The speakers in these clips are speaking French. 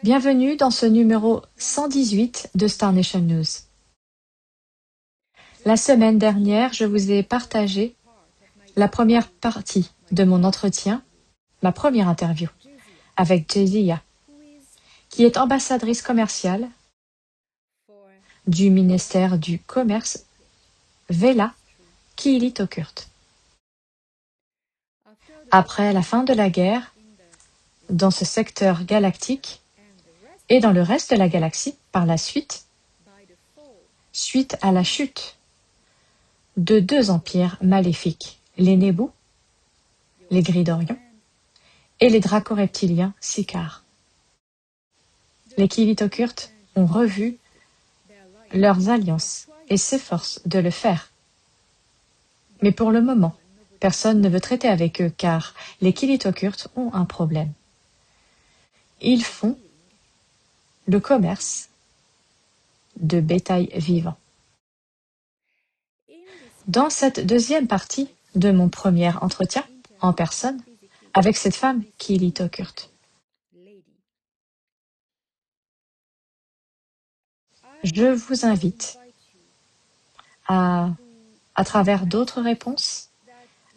Bienvenue dans ce numéro 118 de Star Nation News. La semaine dernière, je vous ai partagé la première partie de mon entretien, ma première interview, avec Jayzia, qui est ambassadrice commerciale du ministère du Commerce Vela Kiilitoqurt. Après la fin de la guerre, dans ce secteur galactique et dans le reste de la galaxie, par la suite à la chute de deux empires maléfiques, les Nébus, les Gris d'Orion, et les Draco-reptiliens Sicars. Les Kiilitoqurt ont revu leurs alliances et s'efforcent de le faire. Mais pour le moment, personne ne veut traiter avec eux car les Kiilitoqurt ont un problème. Ils font le commerce de bétail vivant. Dans cette deuxième partie de mon premier entretien en personne avec cette femme Kiilitoqurt, je vous invite à travers d'autres réponses,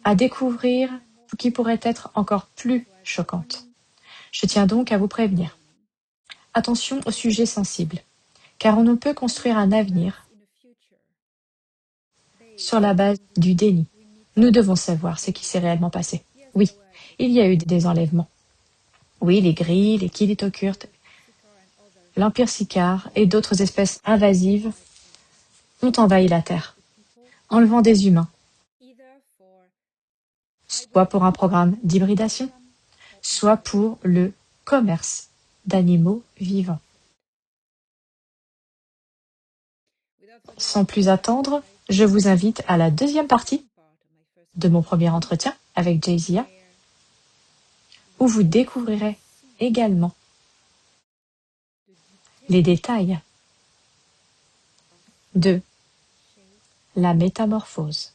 à découvrir ce qui pourrait être encore plus choquante. Je tiens donc à vous prévenir. Attention aux sujets sensibles, car on ne peut construire un avenir sur la base du déni. Nous devons savoir ce qui s'est réellement passé. Oui, il y a eu des enlèvements. Oui, les grilles, les Kiilitoqurt, l'Empire Sicar et d'autres espèces invasives ont envahi la Terre, enlevant des humains, soit pour un programme d'hybridation, soit pour le commerce d'animaux vivants. Sans plus attendre, je vous invite à la deuxième partie de mon premier entretien avec Jayzia, où vous découvrirez également les détails de la métamorphose.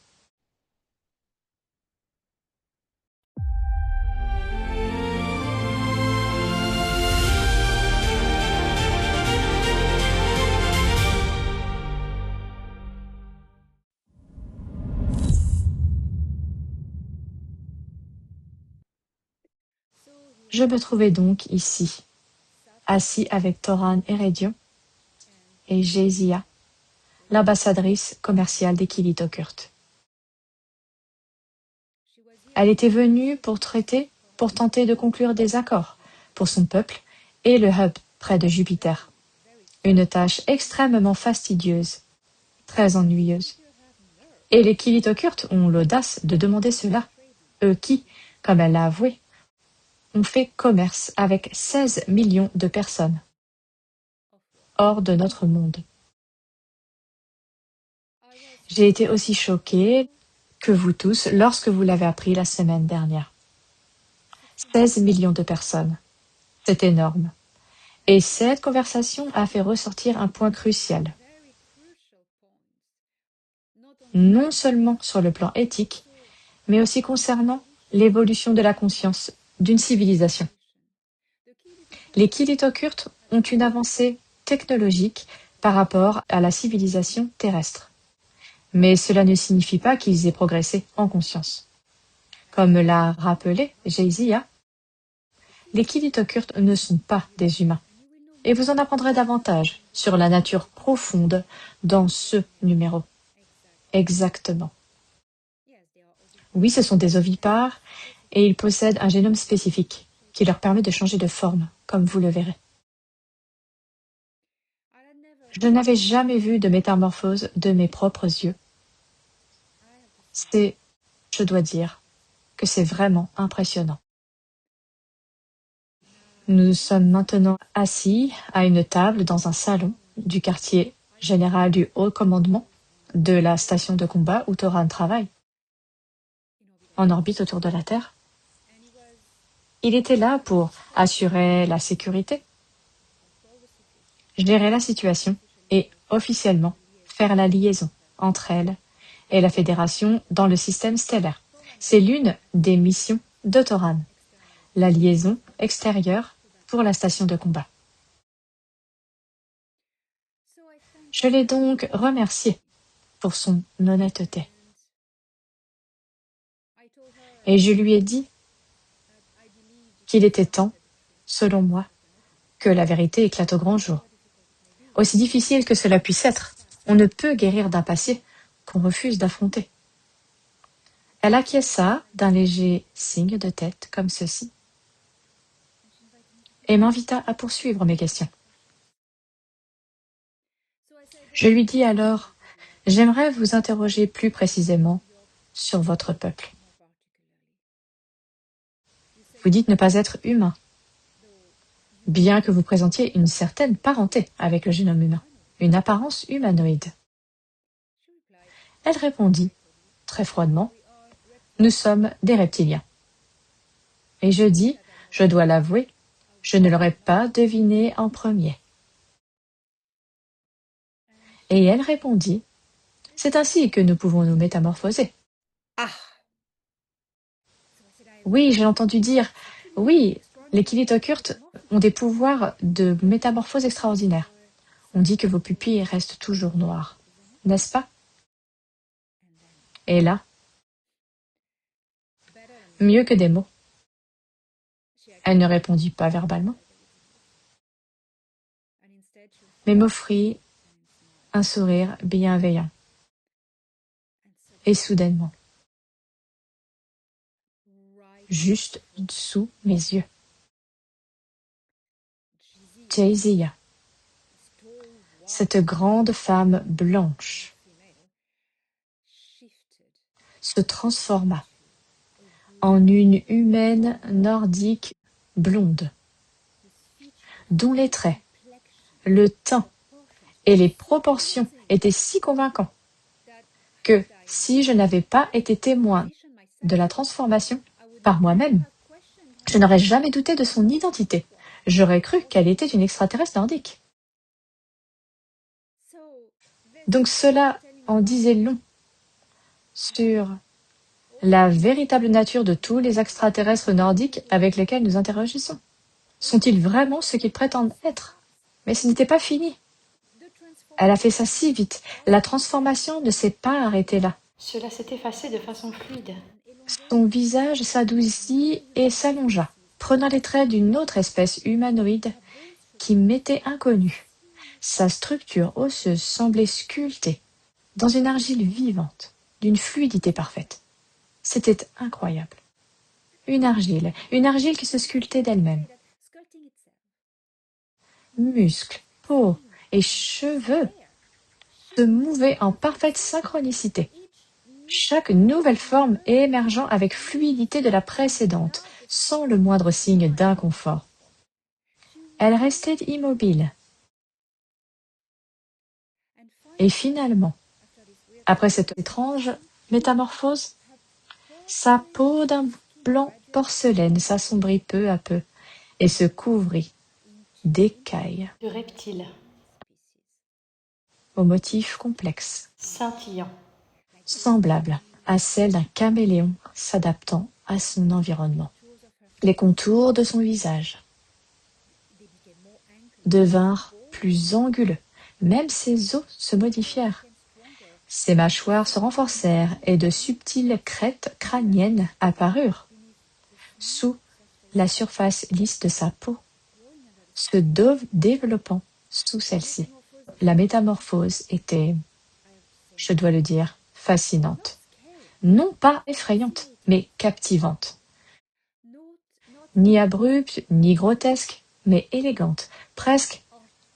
Je me trouvais donc ici, assis avec Toran Eredion et Jayzia, l'ambassadrice commerciale des Kiilitoqurt. Elle était venue pour tenter de conclure des accords pour son peuple et le hub près de Jupiter. Une tâche extrêmement fastidieuse, très ennuyeuse. Et les Kiilitoqurt ont l'audace de demander cela, eux qui, comme elle l'a avoué, ont fait commerce avec 16 millions de personnes hors de notre monde. J'ai été aussi choquée que vous tous lorsque vous l'avez appris la semaine dernière. 16 millions de personnes. C'est énorme. Et cette conversation a fait ressortir un point crucial. Non seulement sur le plan éthique, mais aussi concernant l'évolution de la conscience d'une civilisation. Les Kiilitoqurt ont une avancée technologique par rapport à la civilisation terrestre. Mais cela ne signifie pas qu'ils aient progressé en conscience. Comme l'a rappelé Jayzia, les Kiilitoqurt ne sont pas des humains. Et vous en apprendrez davantage sur la nature profonde dans ce numéro. Exactement. Oui, ce sont des ovipares et ils possèdent un génome spécifique qui leur permet de changer de forme, comme vous le verrez. Je n'avais jamais vu de métamorphose de mes propres yeux. Je dois dire, que c'est vraiment impressionnant. Nous sommes maintenant assis à une table dans un salon du quartier général du haut commandement de la station de combat où Toran travaille, en orbite autour de la Terre. Il était là pour assurer la sécurité, gérer la situation et officiellement faire la liaison entre elle et la Fédération dans le système stellaire. C'est l'une des missions de Toran, la liaison extérieure pour la station de combat. Je l'ai donc remercié pour son honnêteté. Et je lui ai dit qu'il était temps, selon moi, que la vérité éclate au grand jour. Aussi difficile que cela puisse être, on ne peut guérir d'un passé qu'on refuse d'affronter. Elle acquiesça d'un léger signe de tête comme ceci, et m'invita à poursuivre mes questions. Je lui dis alors, j'aimerais vous interroger plus précisément sur votre peuple. Vous dites ne pas être humain, bien que vous présentiez une certaine parenté avec le génome humain, une apparence humanoïde. Elle répondit, très froidement, nous sommes des reptiliens. Et je dis, je dois l'avouer, je ne l'aurais pas deviné en premier. Et elle répondit, c'est ainsi que nous pouvons nous métamorphoser. Ah, Oui, j'ai entendu dire, oui, les Kilitokurt ont des pouvoirs de métamorphose extraordinaires. On dit que vos pupilles restent toujours noires, n'est-ce pas? Et là, mieux que des mots. Elle ne répondit pas verbalement, mais m'offrit un sourire bienveillant. Et soudainement, juste sous mes yeux, Jayzia, cette grande femme blanche, se transforma en une humaine nordique blonde, dont les traits, le teint et les proportions étaient si convaincants que, si je n'avais pas été témoin de la transformation par moi-même, je n'aurais jamais douté de son identité. J'aurais cru qu'elle était une extraterrestre nordique. Donc cela en disait long sur la véritable nature de tous les extraterrestres nordiques avec lesquels nous interagissons. Sont-ils vraiment ce qu'ils prétendent être? Mais ce n'était pas fini. Elle a fait ça si vite. La transformation ne s'est pas arrêtée là. Cela s'est effacé de façon fluide. Son visage s'adoucit et s'allongea, prenant les traits d'une autre espèce humanoïde qui m'était inconnue. Sa structure osseuse semblait sculptée dans une argile vivante, d'une fluidité parfaite. C'était incroyable. Une argile qui se sculptait d'elle-même. Muscles, peau et cheveux se mouvaient en parfaite synchronicité, chaque nouvelle forme émergeant avec fluidité de la précédente, sans le moindre signe d'inconfort. Elle restait immobile. Et finalement, après cette étrange métamorphose, sa peau d'un blanc porcelaine s'assombrit peu à peu et se couvrit d'écailles de reptiles au motif complexe, scintillant, semblable à celle d'un caméléon s'adaptant à son environnement. Les contours de son visage devinrent plus anguleux, même ses os se modifièrent. Ses mâchoires se renforcèrent et de subtiles crêtes crâniennes apparurent sous la surface lisse de sa peau, se développant sous celle-ci. La métamorphose était, je dois le dire, fascinante. Non pas effrayante, mais captivante. Ni abrupte, ni grotesque, mais élégante, presque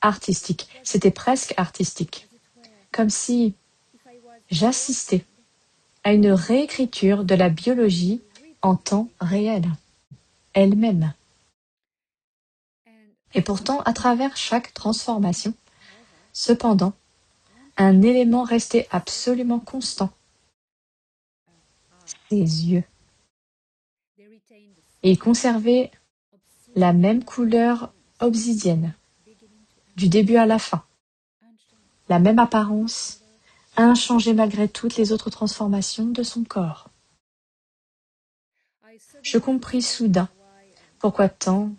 artistique. C'était presque artistique. Comme si j'assistais à une réécriture de la biologie en temps réel, elle-même. Et pourtant, à travers chaque transformation, cependant, un élément restait absolument constant. Ses yeux. Ils conservaient la même couleur obsidienne, du début à la fin, la même apparence, inchangée malgré toutes les autres transformations de son corps. Je compris soudain pourquoi tant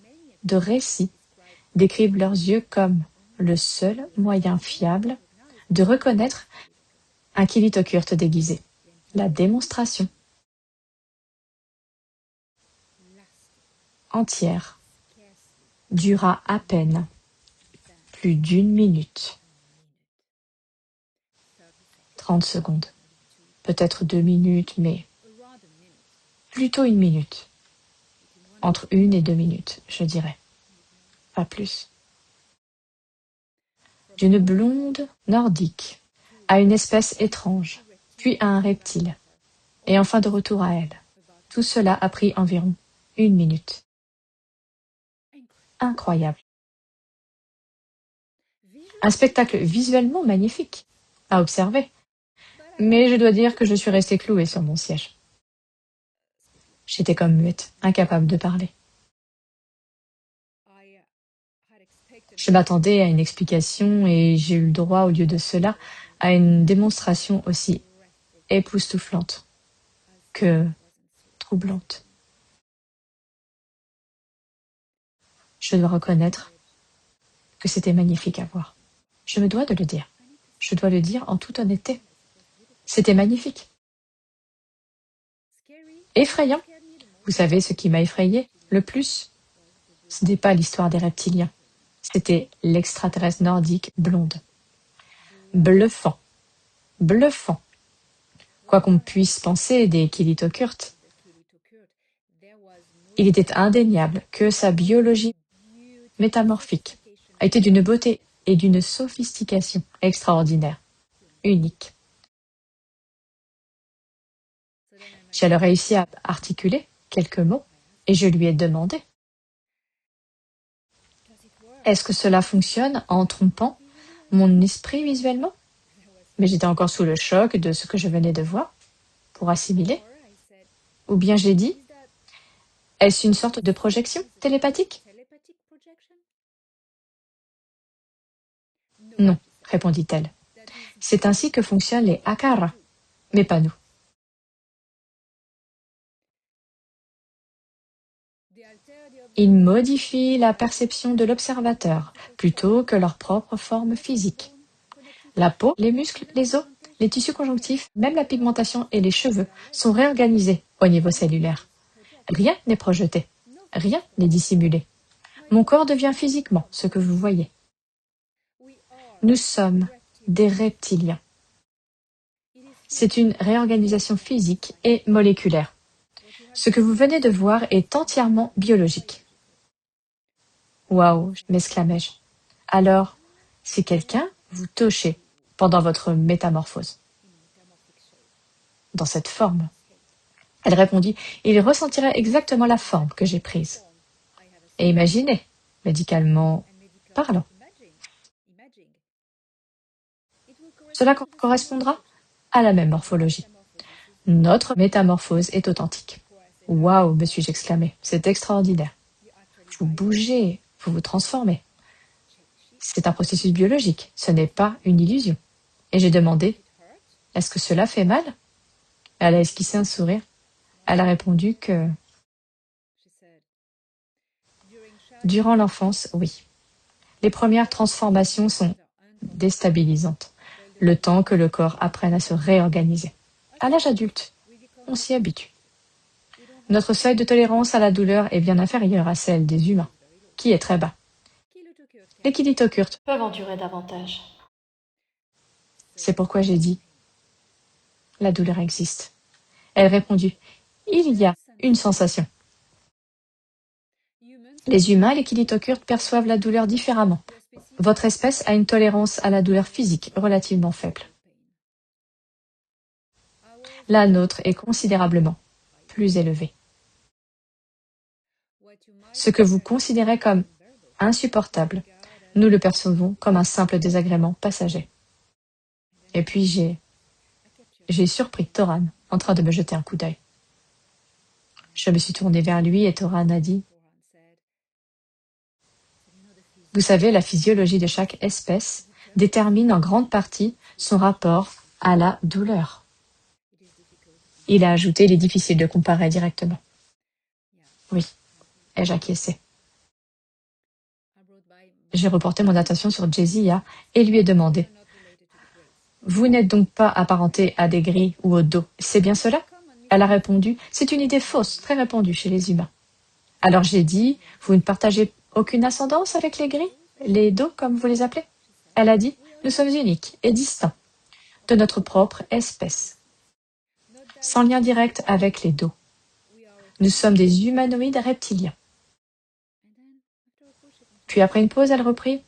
de récits décrivent leurs yeux comme le seul moyen fiable de reconnaître un Kilitokurt déguisé. La démonstration entière dura à peine plus d'1 minute. 30 secondes. Peut-être 2 minutes, mais plutôt 1 minute. Entre 1 et 2 minutes, je dirais. Pas plus. D'une blonde nordique à une espèce étrange, puis à un reptile, et enfin de retour à elle. Tout cela a pris environ 1 minute. Incroyable. Un spectacle visuellement magnifique à observer. Mais je dois dire que je suis restée clouée sur mon siège. J'étais comme muette, incapable de parler. Je m'attendais à une explication et j'ai eu le droit, au lieu de cela, à une démonstration aussi époustouflante que troublante. Je dois reconnaître que c'était magnifique à voir. Je me dois de le dire. Je dois le dire en toute honnêteté. C'était magnifique. Effrayant. Vous savez ce qui m'a effrayé le plus? Ce n'est pas l'histoire des reptiliens. C'était l'extraterrestre nordique blonde. Bluffant. Bluffant. Quoi qu'on puisse penser des Kilitokurt, il était indéniable que sa biologie métamorphique a été d'une beauté et d'une sophistication extraordinaire, unique. J'ai alors réussi à articuler quelques mots et je lui ai demandé: est-ce que cela fonctionne en trompant mon esprit visuellement? Mais j'étais encore sous le choc de ce que je venais de voir, pour assimiler. Ou bien j'ai dit: est-ce une sorte de projection télépathique? Non, répondit-elle. C'est ainsi que fonctionnent les Akara, mais pas nous. Ils modifient la perception de l'observateur plutôt que leur propre forme physique. La peau, les muscles, les os, les tissus conjonctifs, même la pigmentation et les cheveux sont réorganisés au niveau cellulaire. Rien n'est projeté, rien n'est dissimulé. Mon corps devient physiquement ce que vous voyez. Nous sommes des reptiliens. C'est une réorganisation physique et moléculaire. Ce que vous venez de voir est entièrement biologique. Waouh, m'exclamai-je. Alors, si quelqu'un vous touchait pendant votre métamorphose, dans cette forme, elle répondit, il ressentirait exactement la forme que j'ai prise. Et imaginez, médicalement parlant, cela correspondra à la même morphologie. Notre métamorphose est authentique. Waouh, me suis-je exclamé, c'est extraordinaire. Vous bougez, vous vous transformez. C'est un processus biologique, ce n'est pas une illusion. Et j'ai demandé, est-ce que cela fait mal? Elle a esquissé un sourire. Elle a répondu que, durant l'enfance, oui. Les premières transformations sont déstabilisantes, le temps que le corps apprenne à se réorganiser. À l'âge adulte, on s'y habitue. Notre seuil de tolérance à la douleur est bien inférieur à celle des humains, qui est très bas. Les Kilitokurt peuvent endurer davantage. C'est pourquoi j'ai dit, la douleur existe. Elle répondit, il y a une sensation. Les humains et les Kilitokurt perçoivent la douleur différemment. Votre espèce a une tolérance à la douleur physique relativement faible. La nôtre est considérablement plus élevée. Ce que vous considérez comme insupportable, nous le percevons comme un simple désagrément passager. Et puis j'ai surpris Toran en train de me jeter un coup d'œil. Je me suis tournée vers lui et Toran a dit: vous savez, la physiologie de chaque espèce détermine en grande partie son rapport à la douleur. Il a ajouté, il est difficile de comparer directement. Oui, ai-je acquiescé. J'ai reporté mon attention sur Jezia et lui ai demandé: Vous n'êtes donc pas apparenté à des gris ou au dos, c'est bien cela? Elle a répondu, c'est une idée fausse, très répandue chez les humains. Alors j'ai dit, vous ne partagez aucune ascendance avec les gris, les dos comme vous les appelez? Elle a dit, nous sommes uniques et distincts, de notre propre espèce, sans lien direct avec les dos. Nous sommes des humanoïdes reptiliens. Puis après une pause, elle reprit,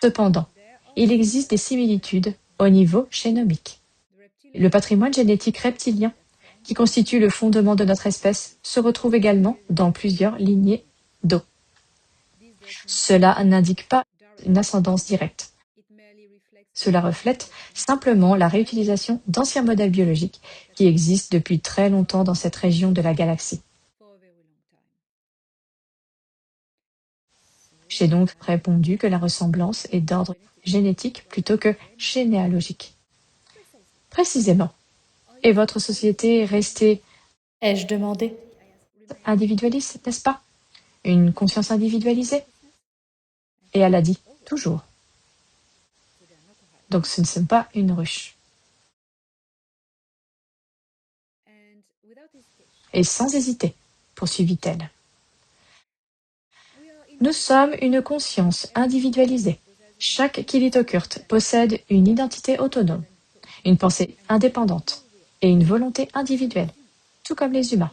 cependant, il existe des similitudes au niveau génomique. Le patrimoine génétique reptilien, qui constitue le fondement de notre espèce, se retrouve également dans plusieurs lignées d'eau. Cela n'indique pas une ascendance directe. Cela reflète simplement la réutilisation d'anciens modèles biologiques qui existent depuis très longtemps dans cette région de la galaxie. J'ai donc répondu que la ressemblance est d'ordre génétique plutôt que généalogique. Précisément. Et votre société est restée, ai-je demandé, individualiste, n'est-ce pas? Une conscience individualisée? Et elle a dit, toujours. Donc ce ne sont pas une ruche. Et sans hésiter, poursuivit-elle. Nous sommes une conscience individualisée. Chaque Kilitokurt possède une identité autonome, une pensée indépendante et une volonté individuelle, tout comme les humains.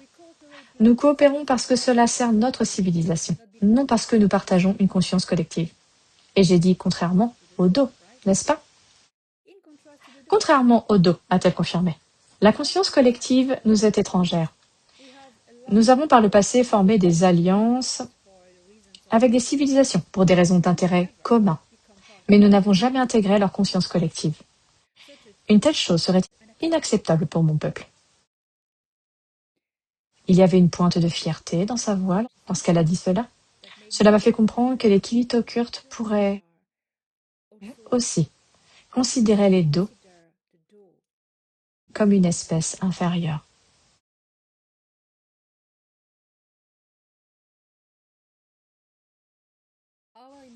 Nous coopérons parce que cela sert notre civilisation, non parce que nous partageons une conscience collective. Et j'ai dit contrairement au dos, n'est-ce pas? Contrairement au dos, a-t-elle confirmé. La conscience collective nous est étrangère. Nous avons par le passé formé des alliances avec des civilisations pour des raisons d'intérêt communs, mais nous n'avons jamais intégré leur conscience collective. Une telle chose serait inacceptable pour mon peuple. Il y avait une pointe de fierté dans sa voix lorsqu'elle a dit cela. Cela m'a fait comprendre que les Kilitokurt pourraient aussi considérer les dos comme une espèce inférieure.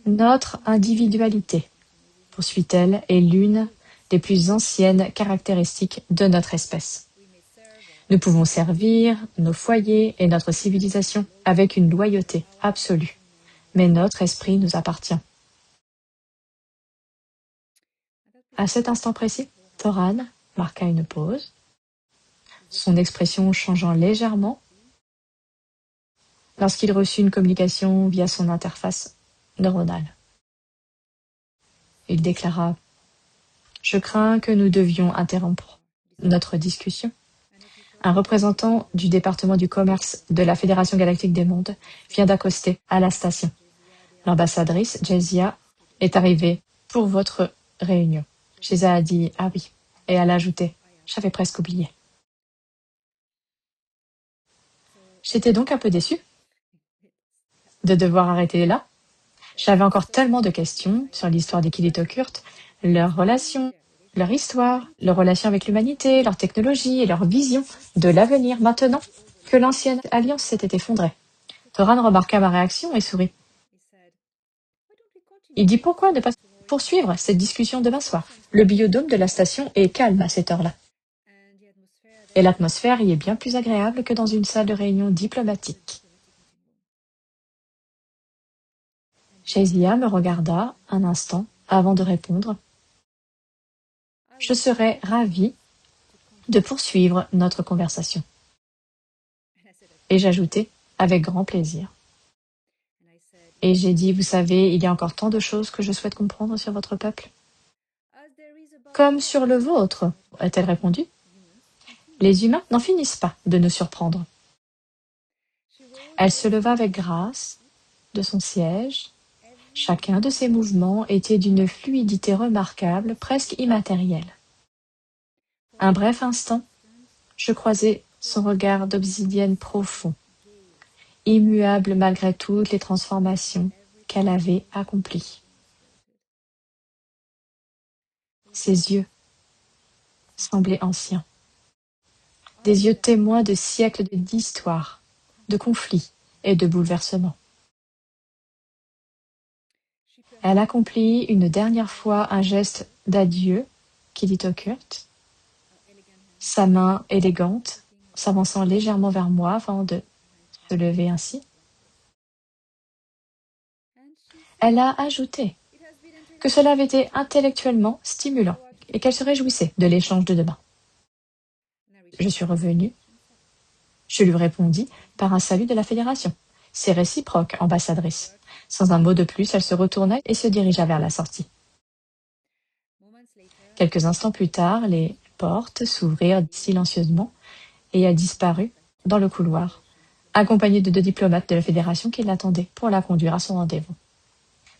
Notre individualité, poursuit-elle, est l'une des plus anciennes caractéristiques de notre espèce. Nous pouvons servir nos foyers et notre civilisation avec une loyauté absolue, mais notre esprit nous appartient. À cet instant précis, Thoran marqua une pause, son expression changeant légèrement lorsqu'il reçut une communication via son interface neuronale. Il déclara « Je crains que nous devions interrompre notre discussion. Un représentant du département du commerce de la Fédération galactique des mondes vient d'accoster à la station. L'ambassadrice, Jezia, est arrivée pour votre réunion. » Jezia a dit « Ah oui », et elle a ajouté « J'avais presque oublié. » J'étais donc un peu déçue de devoir arrêter là. J'avais encore tellement de questions sur l'histoire des Kilitokurt, leurs relations, leur histoire, leurs relations avec l'humanité, leur technologie et leur vision de l'avenir maintenant que l'ancienne alliance s'était effondrée. Thoran remarqua ma réaction et sourit. Il dit pourquoi ne pas poursuivre cette discussion demain soir. Le biodôme de la station est calme à cette heure-là. Et l'atmosphère y est bien plus agréable que dans une salle de réunion diplomatique. Jezia me regarda un instant avant de répondre. Je serais ravie de poursuivre notre conversation. Et j'ajoutai, avec grand plaisir. Et j'ai dit, vous savez, il y a encore tant de choses que je souhaite comprendre sur votre peuple. Comme sur le vôtre, a-t-elle répondu. Les humains n'en finissent pas de nous surprendre. Elle se leva avec grâce de son siège. Chacun de ses mouvements était d'une fluidité remarquable, presque immatérielle. Un bref instant, je croisai son regard d'obsidienne profond, immuable malgré toutes les transformations qu'elle avait accomplies. Ses yeux semblaient anciens, des yeux témoins de siècles d'histoire, de conflits et de bouleversements. Elle accomplit une dernière fois un geste d'adieu Kilitokurt, sa main élégante, s'avançant légèrement vers moi avant de se lever ainsi. Elle a ajouté que cela avait été intellectuellement stimulant et qu'elle se réjouissait de l'échange de demain. Je suis revenue. Je lui répondis par un salut de la Fédération. C'est réciproque, ambassadrice. Sans un mot de plus, elle se retourna et se dirigea vers la sortie. Quelques instants plus tard, les portes s'ouvrirent silencieusement et elle disparut dans le couloir, accompagnée de 2 diplomates de la Fédération qui l'attendaient pour la conduire à son rendez-vous.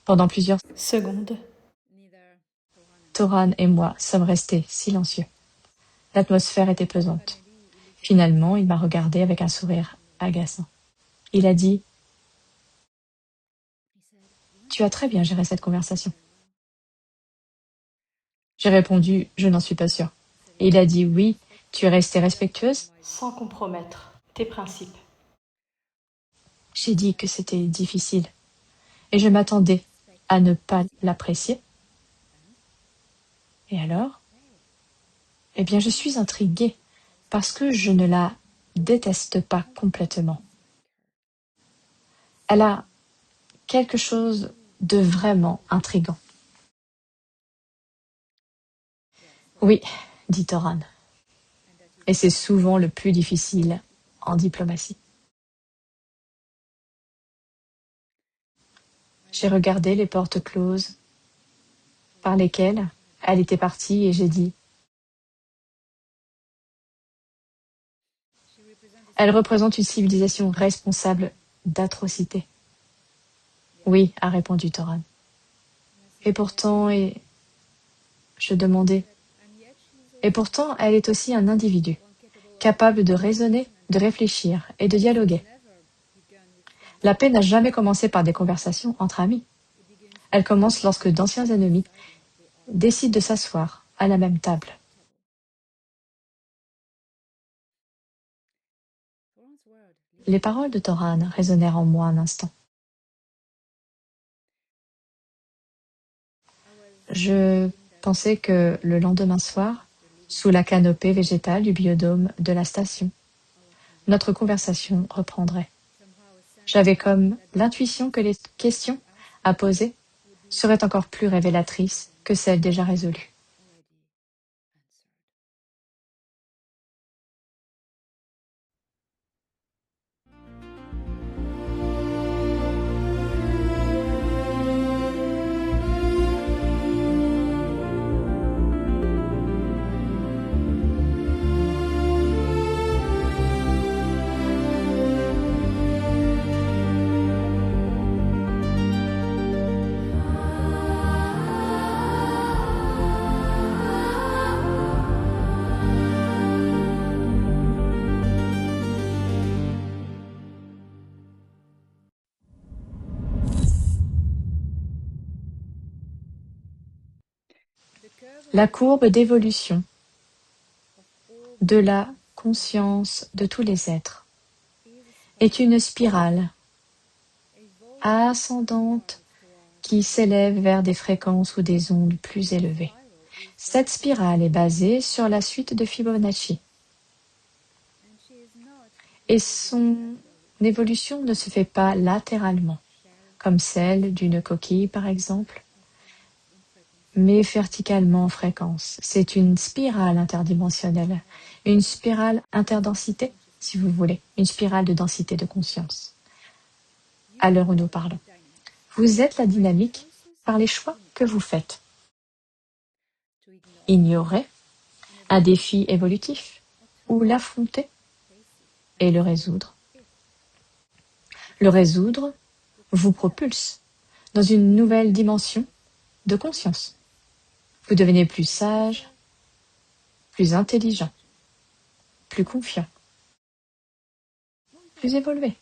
Pendant plusieurs secondes, Toran et moi sommes restés silencieux. L'atmosphère était pesante. Finalement, il m'a regardé avec un sourire agaçant. Il a dit « Tu as très bien géré cette conversation. » J'ai répondu « Je n'en suis pas sûre. » Et il a dit « Oui, tu es restée respectueuse sans compromettre tes principes. » J'ai dit que c'était difficile et je m'attendais à ne pas l'apprécier. Et alors? Eh bien, je suis intriguée parce que je ne la déteste pas complètement. Elle a quelque chose de vraiment intrigant. Oui, dit Toran. Et c'est souvent le plus difficile en diplomatie. J'ai regardé les portes closes par lesquelles elle était partie et j'ai dit « Elle représente une civilisation responsable d'atrocités. » Oui, a répondu Toran. Et pourtant, je demandais. Et pourtant, elle est aussi un individu, capable de raisonner, de réfléchir et de dialoguer. La paix n'a jamais commencé par des conversations entre amis. Elle commence lorsque d'anciens ennemis décident de s'asseoir à la même table. Les paroles de Toran résonnèrent en moi un instant. Je pensais que le lendemain soir, sous la canopée végétale du biodôme de la station, notre conversation reprendrait. J'avais comme l'intuition que les questions à poser seraient encore plus révélatrices que celles déjà résolues. La courbe d'évolution de la conscience de tous les êtres est une spirale ascendante qui s'élève vers des fréquences ou des ondes plus élevées. Cette spirale est basée sur la suite de Fibonacci et son évolution ne se fait pas latéralement, comme celle d'une coquille par exemple, mais verticalement en fréquence. C'est une spirale interdimensionnelle, une spirale interdensité, si vous voulez, une spirale de densité de conscience. À l'heure où nous parlons, vous êtes la dynamique par les choix que vous faites. Ignorer un défi évolutif ou l'affronter et le résoudre. Le résoudre vous propulse dans une nouvelle dimension de conscience. Vous devenez plus sage, plus intelligent, plus confiant, plus évolué.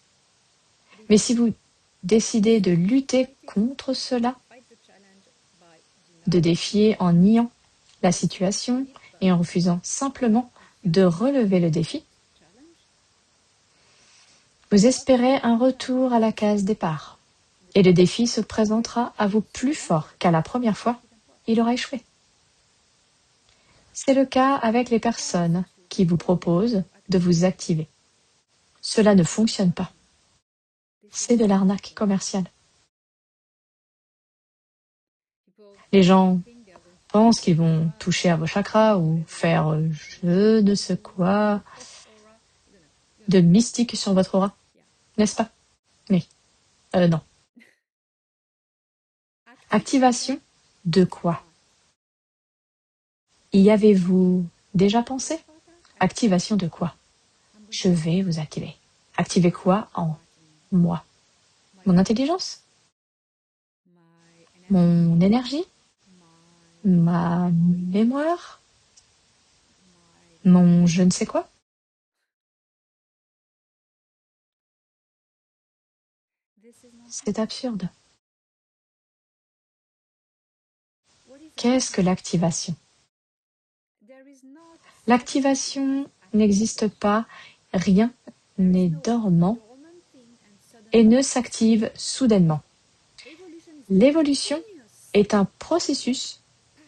Mais si vous décidez de lutter contre cela, de défier en niant la situation et en refusant simplement de relever le défi, vous espérez un retour à la case départ et le défi se présentera à vous plus fort qu'à la première fois, il aura échoué. C'est le cas avec les personnes qui vous proposent de vous activer. Cela ne fonctionne pas. C'est de l'arnaque commerciale. Les gens pensent qu'ils vont toucher à vos chakras ou faire je ne sais quoi de mystique sur votre aura, n'est-ce pas? Oui. Non. Activation de quoi? Y avez-vous déjà pensé? Activation de quoi? Je vais vous activer. Activer quoi en moi? Mon intelligence? Mon énergie? Ma mémoire? Mon je ne sais quoi? C'est absurde. Qu'est-ce que l'activation? L'activation n'existe pas, rien n'est dormant et ne s'active soudainement. L'évolution est un processus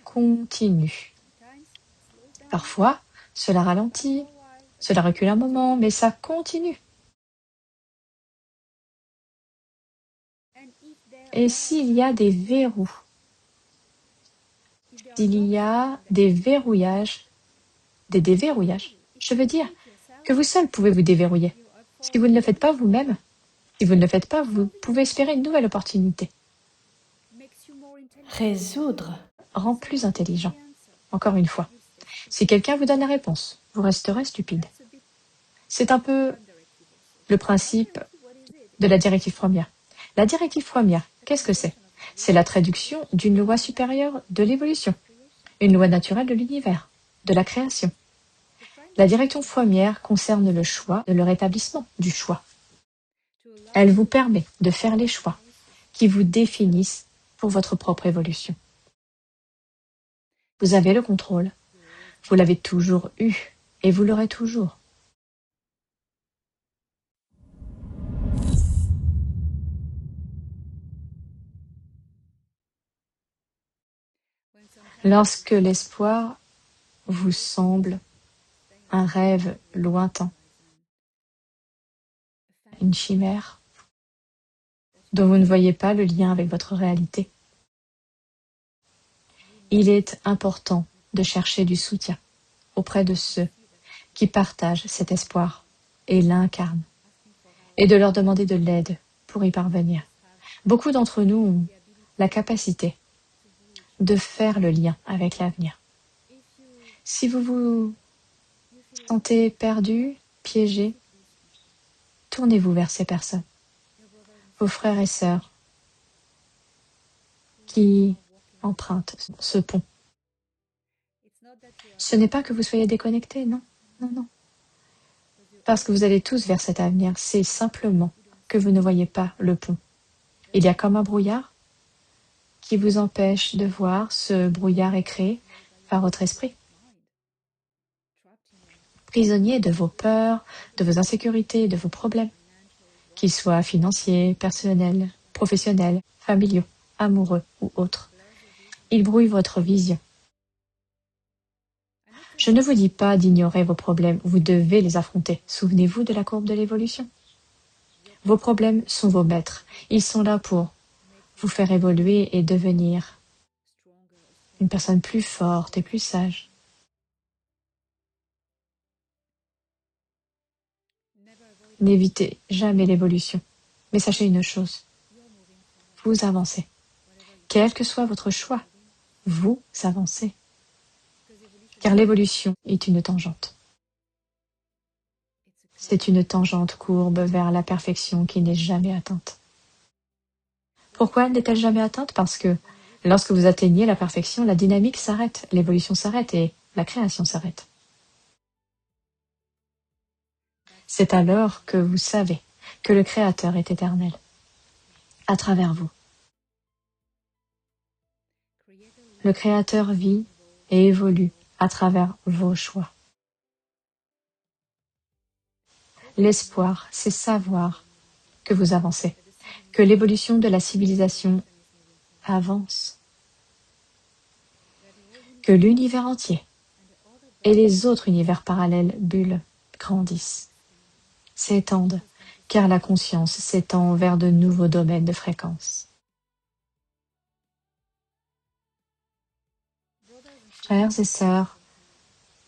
continu. Parfois, cela ralentit, cela recule un moment, mais ça continue. Et s'il y a des verrous, s'il y a des verrouillages, des déverrouillages, je veux dire que vous seul pouvez vous déverrouiller. Si vous ne le faites pas vous-même, si vous ne le faites pas, vous pouvez espérer une nouvelle opportunité. Résoudre rend plus intelligent. Encore une fois, si quelqu'un vous donne la réponse, vous resterez stupide. C'est un peu le principe de la directive première. La directive première, qu'est-ce que c'est? C'est la traduction d'une loi supérieure de l'évolution, une loi naturelle de l'univers, de la création. La directive première concerne le choix, le rétablissement du choix. Elle vous permet de faire les choix qui vous définissent pour votre propre évolution. Vous avez le contrôle. Vous l'avez toujours eu et vous l'aurez toujours. Lorsque l'espoir vous semble un rêve lointain, une chimère dont vous ne voyez pas le lien avec votre réalité, il est important de chercher du soutien auprès de ceux qui partagent cet espoir et l'incarnent, et de leur demander de l'aide pour y parvenir. Beaucoup d'entre nous ont la capacité de faire le lien avec l'avenir. Si vous vous sentez perdu, piégé, tournez-vous vers ces personnes, vos frères et sœurs qui empruntent ce pont. Ce n'est pas que vous soyez déconnectés, non, non, non. Parce que vous allez tous vers cet avenir, c'est simplement que vous ne voyez pas le pont. Il y a comme un brouillard qui vous empêche de voir. Ce brouillard est créé par votre esprit. Prisonnier de vos peurs, de vos insécurités, de vos problèmes, qu'ils soient financiers, personnels, professionnels, familiaux, amoureux ou autres. Ils brouillent votre vision. Je ne vous dis pas d'ignorer vos problèmes, vous devez les affronter. Souvenez-vous de la courbe de l'évolution. Vos problèmes sont vos maîtres. Ils sont là pour vous faire évoluer et devenir une personne plus forte et plus sage. N'évitez jamais l'évolution. Mais sachez une chose, vous avancez. Quel que soit votre choix, vous avancez. Car l'évolution est une tangente. C'est une tangente courbe vers la perfection qui n'est jamais atteinte. Pourquoi n'est-elle jamais atteinte? Parce que lorsque vous atteignez la perfection, la dynamique s'arrête, l'évolution s'arrête et la création s'arrête. C'est alors que vous savez que le Créateur est éternel, à travers vous. Le Créateur vit et évolue à travers vos choix. L'espoir, c'est savoir que vous avancez, que l'évolution de la civilisation avance, que l'univers entier et les autres univers parallèles bulles grandissent, s'étendent, car la conscience s'étend vers de nouveaux domaines de fréquence. Frères et sœurs,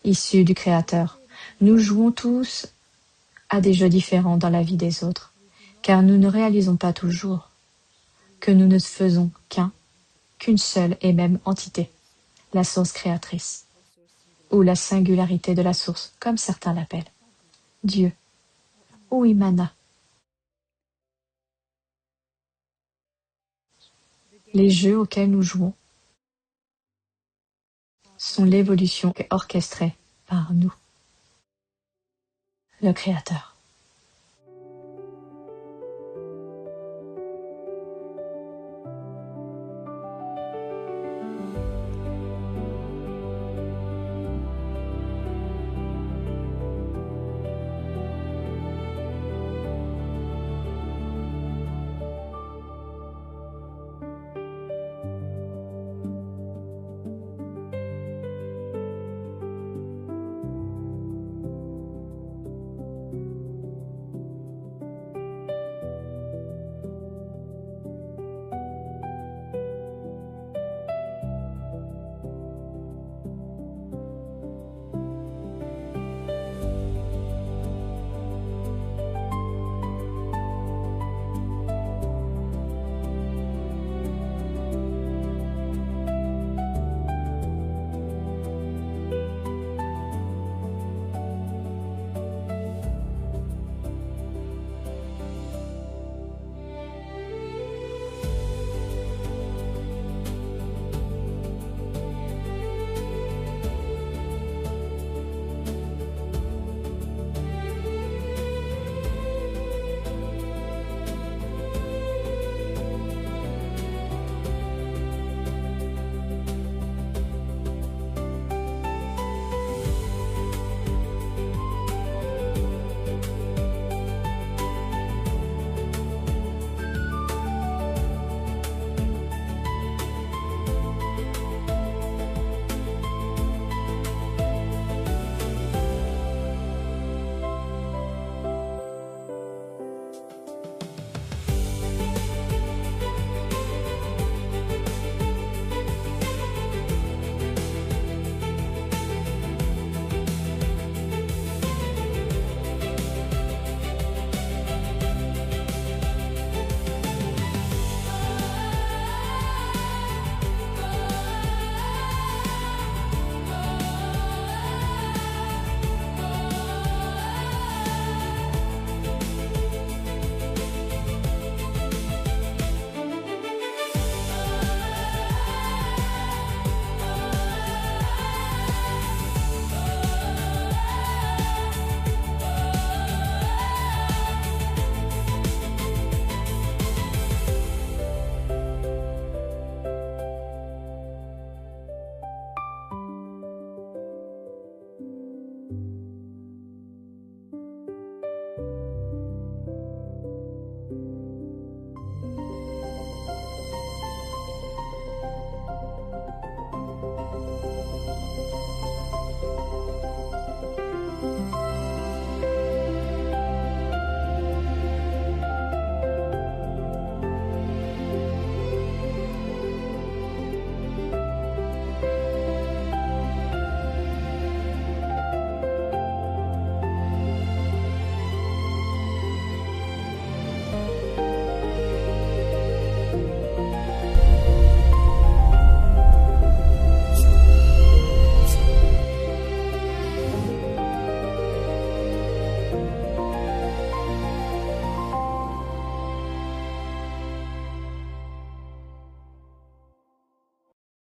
issus du Créateur, nous jouons tous à des jeux différents dans la vie des autres, car nous ne réalisons pas toujours que nous ne faisons qu'une seule et même entité, la source créatrice, ou la singularité de la source, comme certains l'appellent, Dieu, ou Imana. Les jeux auxquels nous jouons sont l'évolution orchestrée par nous, le Créateur.